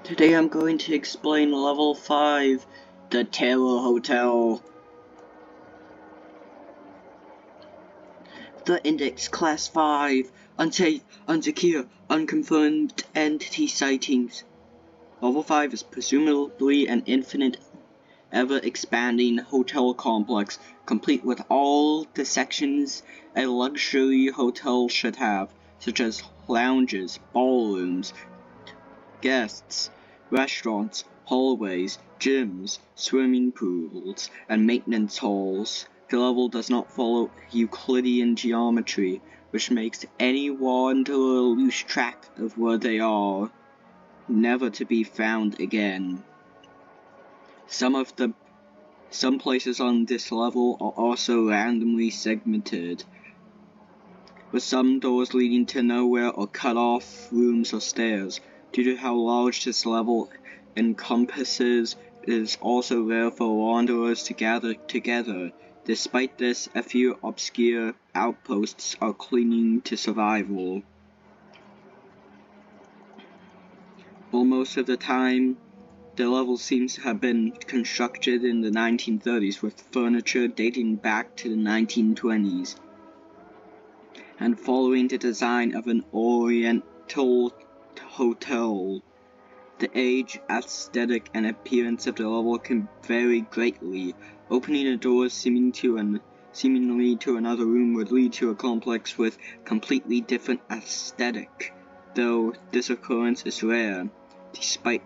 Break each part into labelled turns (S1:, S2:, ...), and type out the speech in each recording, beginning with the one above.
S1: Today I'm going to explain Level 5, the Terror Hotel. The Index Class 5, unsafe, unsecure, unconfirmed entity sightings. Level 5 is presumably an infinite, ever-expanding hotel complex, complete with all the sections a luxury hotel should have, such as lounges, ballrooms, guests, restaurants, hallways, gyms, swimming pools, and maintenance halls. The level does not follow Euclidean geometry, which makes any wanderer lose track of where they are, never to be found again. Some places on this level are also randomly segmented, with some doors leading to nowhere or cut off rooms or stairs. Due to how large this level encompasses, it is also rare for wanderers to gather together. Despite this, a few obscure outposts are clinging to survival. While most of the time, the level seems to have been constructed in the 1930s with furniture dating back to the 1920s, and following the design of an Oriental hotel. The age, aesthetic, and appearance of the level can vary greatly. Opening a door seemingly to another room would lead to a complex with completely different aesthetic, though this occurrence is rare. Despite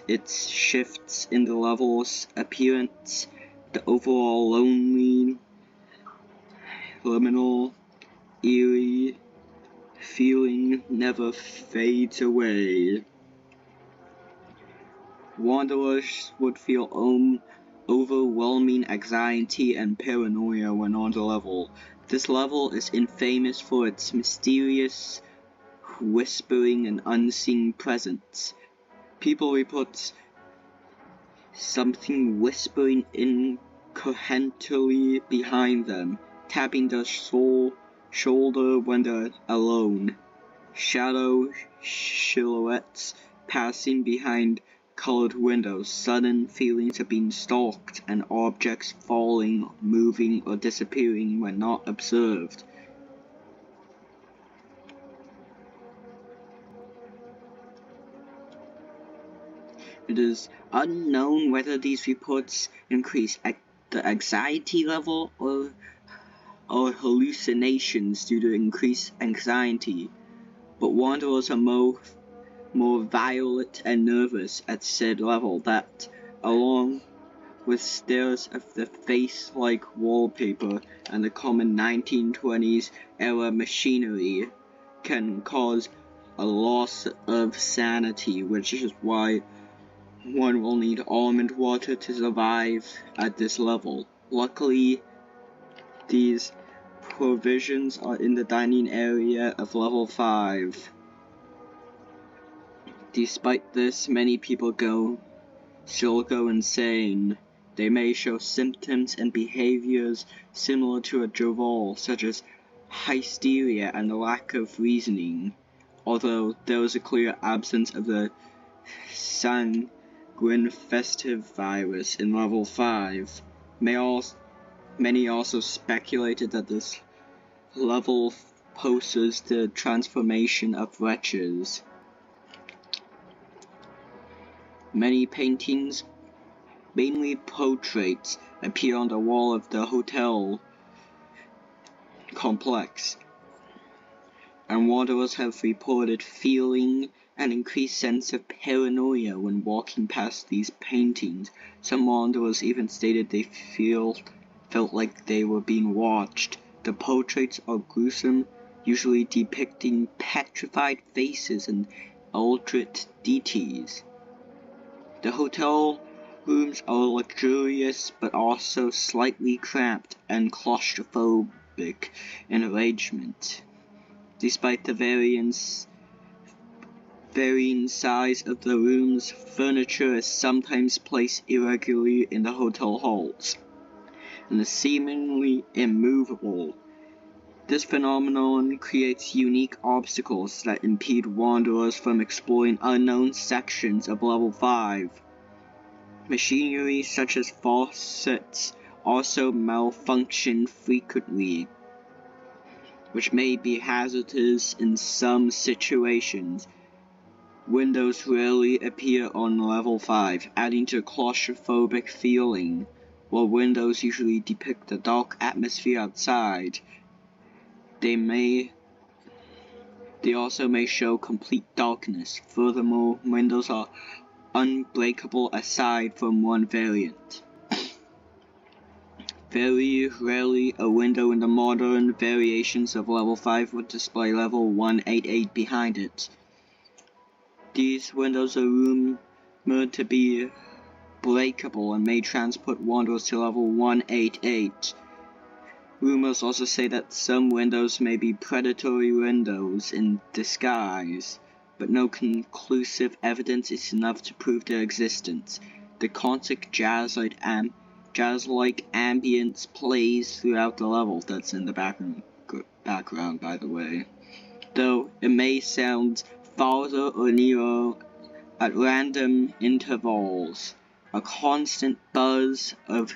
S1: its shifts in the level's appearance, the overall lonely, liminal, eerie feeling never fades away. Wanderers would feel overwhelming anxiety and paranoia when on the level. This level is infamous for its mysterious, whispering, and unseen presence. People report something whispering incoherently behind them, tapping their shoulder when they're alone. Shadow silhouettes passing behind colored windows, sudden feelings of being stalked, and objects falling, moving, or disappearing when not observed. It is unknown whether these reports increase the anxiety level or hallucinations due to increased anxiety, but wanderers are more violent and nervous at said level that, along with stares of the face-like wallpaper and the common 1920s era machinery, can cause a loss of sanity, which is why one will need almond water to survive at this level. Luckily, these provisions are in the dining area of level 5. Despite this, many people still go insane. They may show symptoms and behaviors similar to a Joval, such as hysteria and a lack of reasoning, although there is a clear absence of the sanguine festive virus in level 5. Many also speculated that this level poses the transformation of wretches. Many paintings, mainly portraits, appear on the wall of the hotel complex, and wanderers have reported feeling an increased sense of paranoia when walking past these paintings. Some wanderers even stated they felt like they were being watched. The portraits are gruesome, usually depicting petrified faces and altered deities. The hotel rooms are luxurious but also slightly cramped and claustrophobic in arrangement. Despite the varying size of the rooms, furniture is sometimes placed irregularly in the hotel halls and is seemingly immovable. This phenomenon creates unique obstacles that impede wanderers from exploring unknown sections of Level 5. Machinery such as faucets also malfunction frequently, which may be hazardous in some situations. Windows rarely appear on Level 5, adding to a claustrophobic feeling. While windows usually depict the dark atmosphere outside, they also may show complete darkness. Furthermore, windows are unbreakable aside from one variant. Very rarely, a window in the modern variations of Level 5 would display Level 188 behind it. These windows are rumored to be breakable and may transport wanderers to Level 188. Rumors also say that some windows may be predatory windows in disguise, but no conclusive evidence is enough to prove their existence. The constant jazz-like ambience plays throughout the level. That's in the background, by the way. Though it may sound farther or nearer at random intervals, a constant buzz of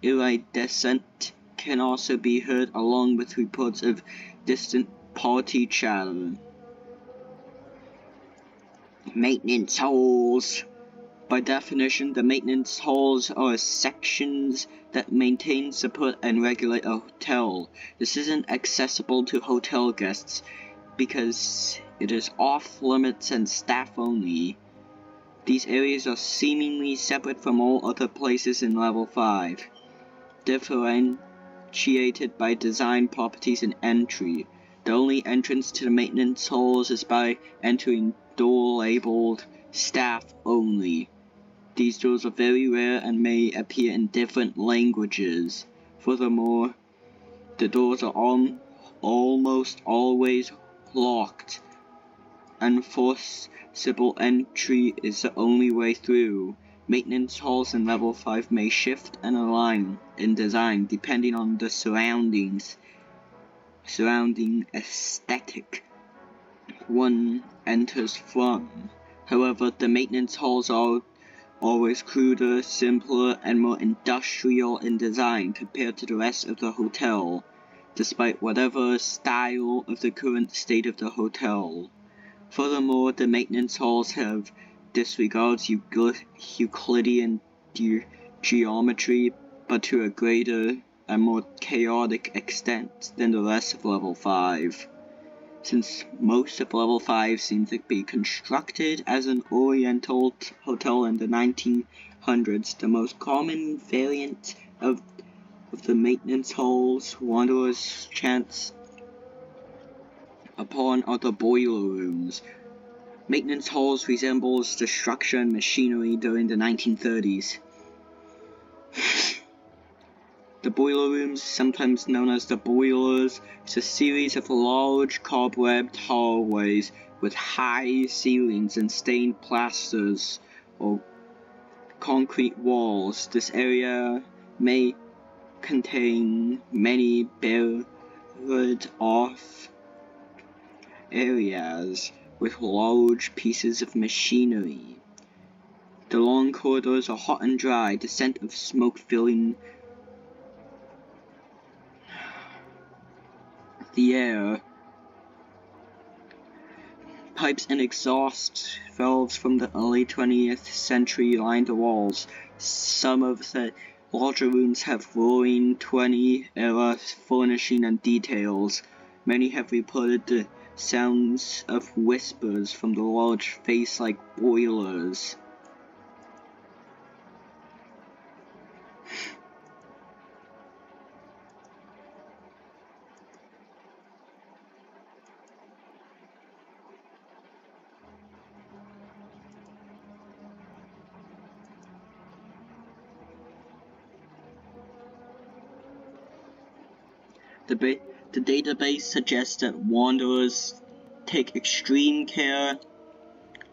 S1: iridescent can also be heard, along with reports of distant party chatter. Maintenance halls. By definition, the maintenance halls are sections that maintain, support, and regulate a hotel. This isn't accessible to hotel guests because it is off-limits and staff-only. These areas are seemingly separate from all other places in Level 5, differentiated by design properties and entry. The only entrance to the maintenance halls is by entering door labeled Staff Only. These doors are very rare and may appear in different languages. Furthermore, the doors are almost always locked, and forcible entry is the only way through. Maintenance halls in Level 5 may shift and align in design depending on the surrounding aesthetic one enters from. However, the maintenance halls are always cruder, simpler, and more industrial in design compared to the rest of the hotel, despite whatever style of the current state of the hotel. Furthermore, the maintenance halls have disregards Euclidean geometry, but to a greater and more chaotic extent than the rest of Level 5. Since most of Level 5 seems to be constructed as an Oriental hotel in the 1900s, the most common variant of the maintenance halls wanderers chance upon are the boiler rooms. Maintenance halls resembles the structure and machinery during the 1930s. The boiler rooms, sometimes known as the boilers, is a series of large cobwebbed hallways with high ceilings and stained plasters or concrete walls. This area may contain many barred off areas with large pieces of machinery. The long corridors are hot and dry, the scent of smoke filling the air. Pipes and exhaust valves from the early 20th century line the walls. Some of the larger rooms have roaring 20-era furnishing and details. Many have reported the sounds of whispers from the large face-like boilers. The database suggests that wanderers take extreme care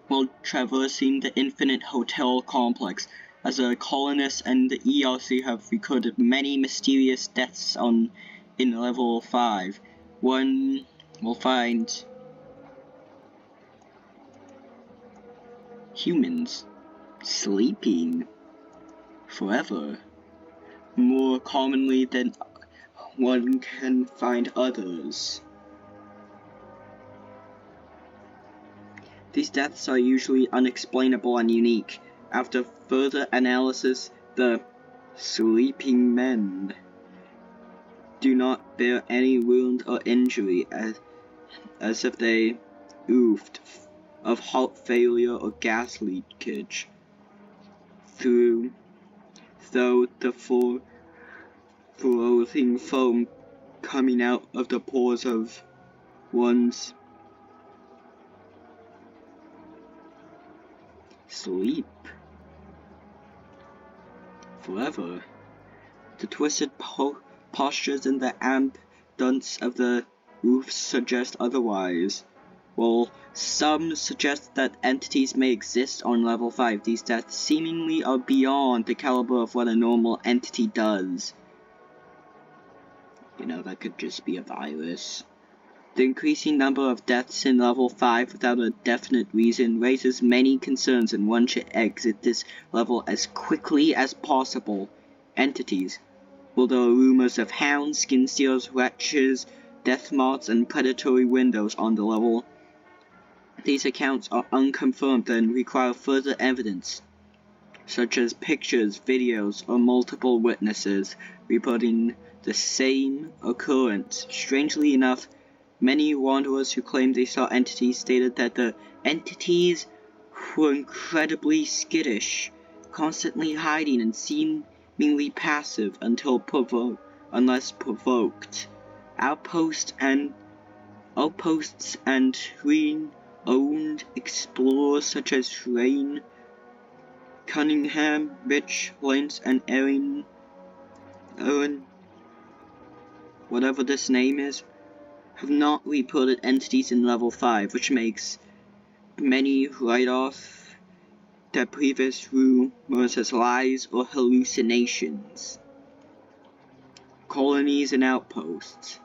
S1: while traversing the Infinite Hotel complex, as the colonists and the ERC have recorded many mysterious deaths on in level 5, one will find humans sleeping forever, more commonly than one can find others. These deaths are usually unexplainable and unique. After further analysis, the sleeping men do not bear any wound or injury, as if they oofed of heart failure or gas leakage, though the floating foam coming out of the pores of one's sleep forever. The twisted postures and the ambience of the oofs suggest otherwise. While some suggest that entities may exist on level 5, these deaths seemingly are beyond the caliber of what a normal entity does. You know, that could just be a virus. The increasing number of deaths in level 5 without a definite reason raises many concerns, and one should exit this level as quickly as possible. Entities. Well, there are rumors of hounds, skin stealers, wretches, death moths, and predatory windows on the level. These accounts are unconfirmed and require further evidence, such as pictures, videos, or multiple witnesses reporting the same occurrence. Strangely enough, many wanderers who claimed they saw entities stated that the entities were incredibly skittish, constantly hiding and seemingly passive unless provoked. Outposts and Green-owned explorers such as Rain, Cunningham, Rich, Lance, and Aaron, whatever this name is, have not reported entities in level 5, which makes many write off their previous rumors as lies or hallucinations. Colonies and outposts.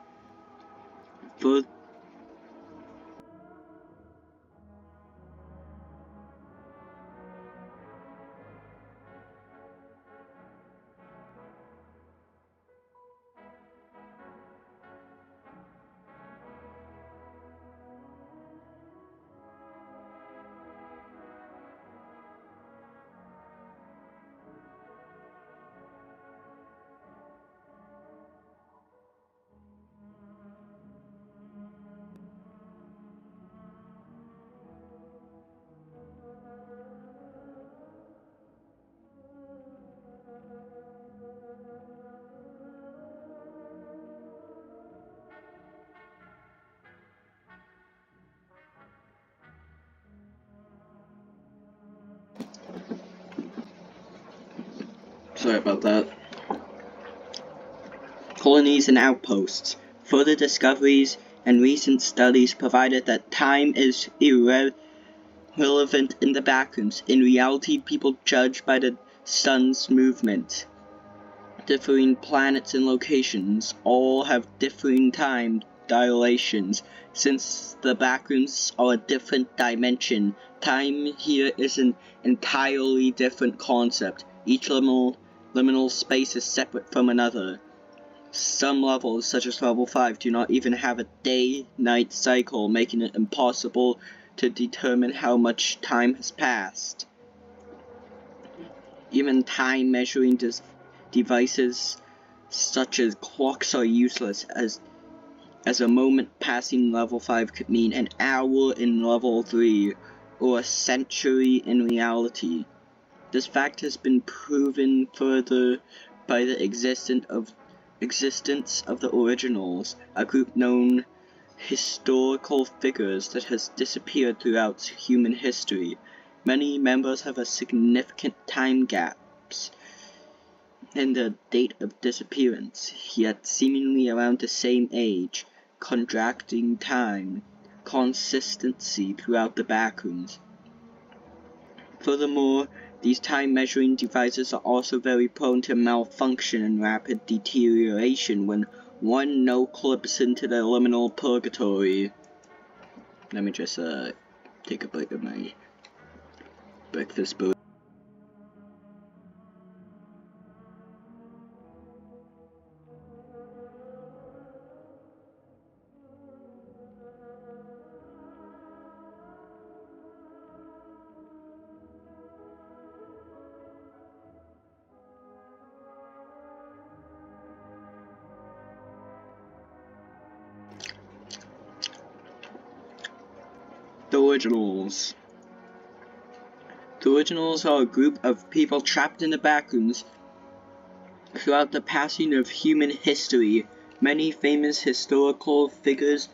S1: Sorry about that. Colonies and outposts. Further discoveries and recent studies provided that time is irrelevant in the Backrooms. In reality, people judge by the sun's movement. Differing planets and locations all have differing time dilations. Since the Backrooms are a different dimension, time here is an entirely different concept. Each liminal space is separate from another. Some levels, such as level 5, do not even have a day-night cycle, making it impossible to determine how much time has passed. Even time-measuring devices such as clocks are useless, as a moment passing in level 5 could mean an hour in level 3, or a century in reality. This fact has been proven further by the existence of the Originals, a group known historical figures that has disappeared throughout human history. Many members have a significant time gaps in the date of disappearance, yet seemingly around the same age, contracting time consistency throughout the Backrooms. Furthermore, these time-measuring devices are also very prone to malfunction and rapid deterioration when 1 no clips into the liminal purgatory. Let me just take a bite of my breakfast burrito. The Originals. The Originals are a group of people trapped in the Backrooms. Throughout the passing of human history, many famous historical figures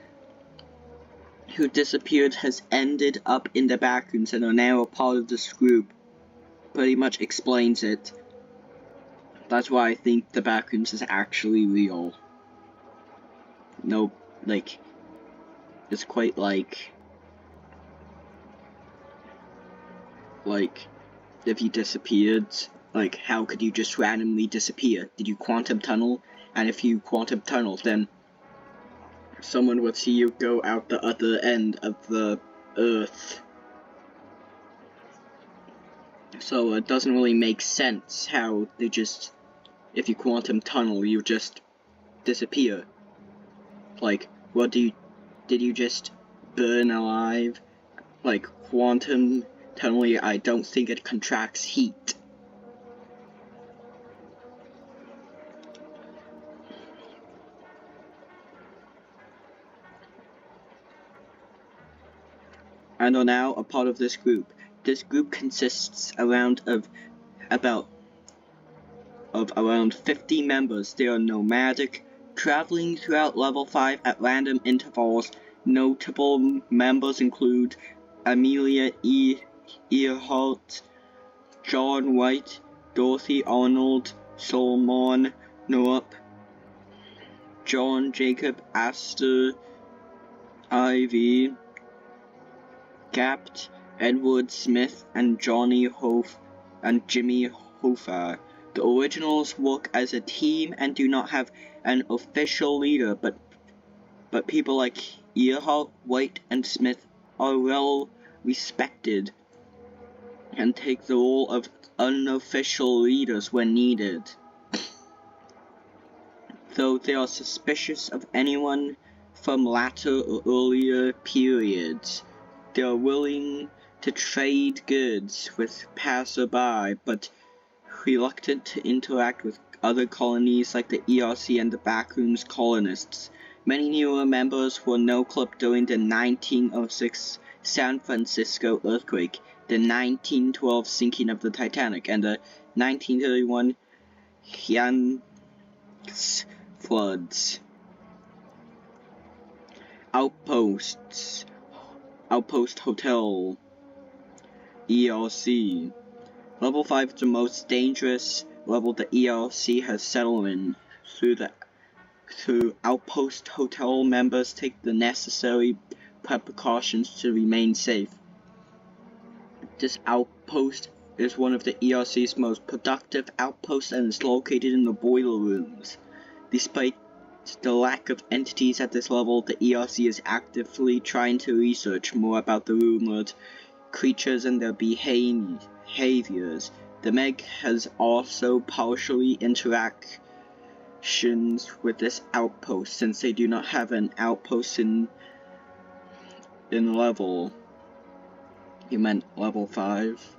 S1: who disappeared has ended up in the Backrooms and are now a part of this group. Pretty much explains it. That's why I think the Backrooms is actually real. No, like, it's quite like, if you disappeared, like, how could you just randomly disappear? Did you quantum tunnel? And if you quantum tunnel, then someone would see you go out the other end of the Earth. So it doesn't really make sense how they just, if you quantum tunnel, you just disappear. Like, what did you just burn alive? Like, quantum tunneling, I don't think it contracts heat. And are now a part of this group. This group consists around 50 members. They are nomadic, traveling throughout level 5 at random intervals. Notable members include Amelia Earhart, John White, Dorothy Arnold, Solomon Noop, John Jacob Astor, Ivy, Gapt, Edward Smith, and Johnny Hof and Jimmy Hofer. The Originals work as a team and do not have an official leader, but people like Earhart, White, and Smith are well respected and take the role of unofficial leaders when needed. Though they are suspicious of anyone from latter or earlier periods, they are willing to trade goods with passerby, but reluctant to interact with other colonies like the ERC and the Backrooms colonists. Many newer members were no-clipped during the 1906 San Francisco earthquake, the 1912 sinking of the Titanic, and the 1931 Yanks floods. Outposts. Outpost Hotel. ERC. Level 5 is the most dangerous level the ERC has settled in. Through Outpost Hotel, members take the necessary precautions to remain safe. This outpost is one of the ERC's most productive outposts and is located in the boiler rooms. Despite the lack of entities at this level, the ERC is actively trying to research more about the rumored creatures and their behaviors. The Meg has also partially interactions with this outpost, since they do not have an outpost in level. You meant level 5?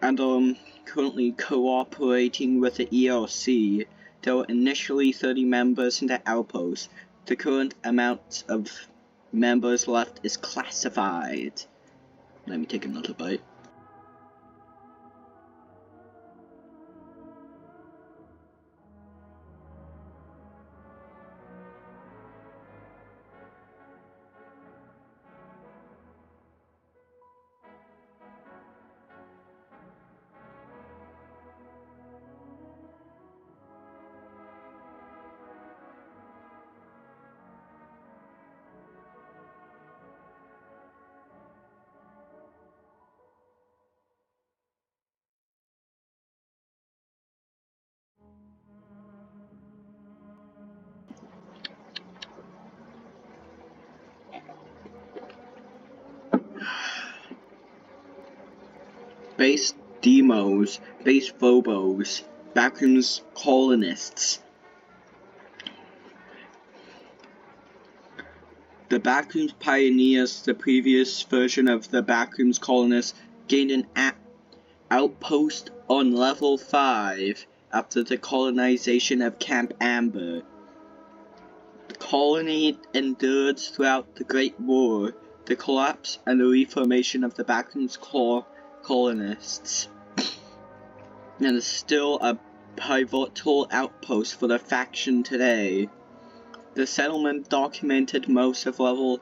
S1: And currently cooperating with the ERC. There were initially 30 members in the outpost. The current amount of members left is classified. Let me take another bite. base demos, base phobos, Backrooms colonists. The Backrooms pioneers, the previous version of the Backrooms colonists, gained an outpost on level 5 after the colonization of Camp Amber. The colony endured throughout the Great War, the collapse and the reformation of the Backrooms colonists, and is still a pivotal outpost for the faction today. The settlement documented most of the level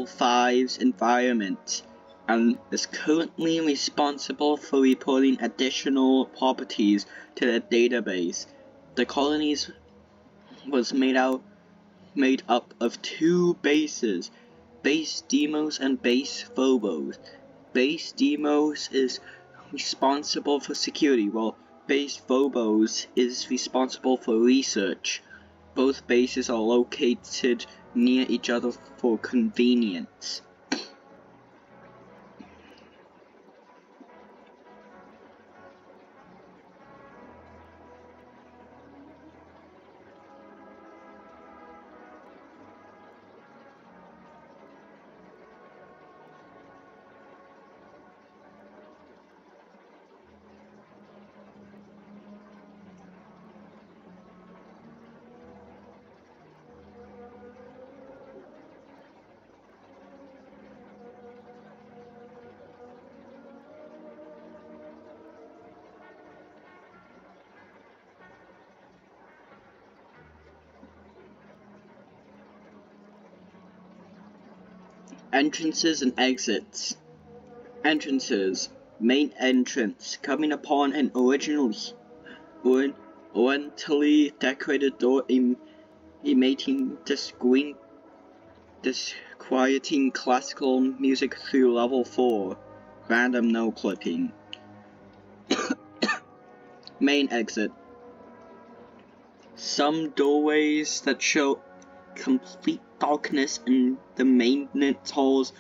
S1: 5's environment, and is currently responsible for reporting additional properties to the database. The colonies was made up of 2 bases, Base Demos and Base Phobos. Base Demos is responsible for security, while Base Phobos is responsible for research. Both bases are located near each other for convenience. Entrances and exits. Entrances. Main entrance. Coming upon an originally decorated door emitting disquieting classical music through level 4. Random no clipping. Main exit. Some doorways that show complete darkness in the maintenance halls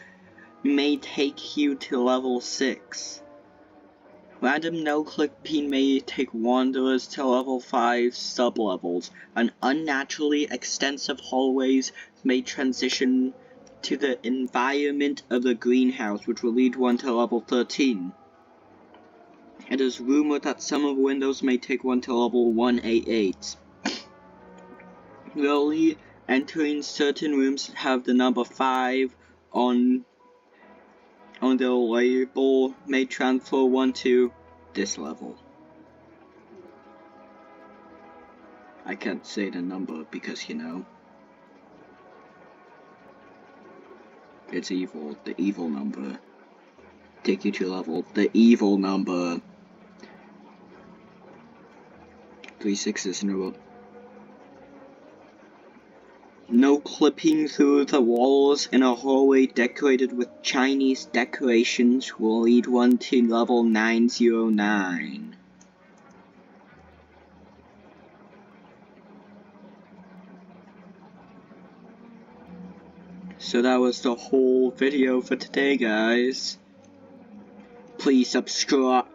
S1: may take you to level 6. Random no-clipping may take wanderers to level 5 sublevels, and unnaturally extensive hallways may transition to the environment of the greenhouse, which will lead one to level 13. It is rumored that some of the windows may take one to level 188. Really, entering certain rooms that have the number 5 on their label may transfer one to this level. I can't say the number because, you know, it's evil. The evil number. Take you to level. The evil number. 3 6s in a row. No clipping through the walls in a hallway decorated with Chinese decorations will lead one to level 909. So that was the whole video for today, guys. Please subscribe.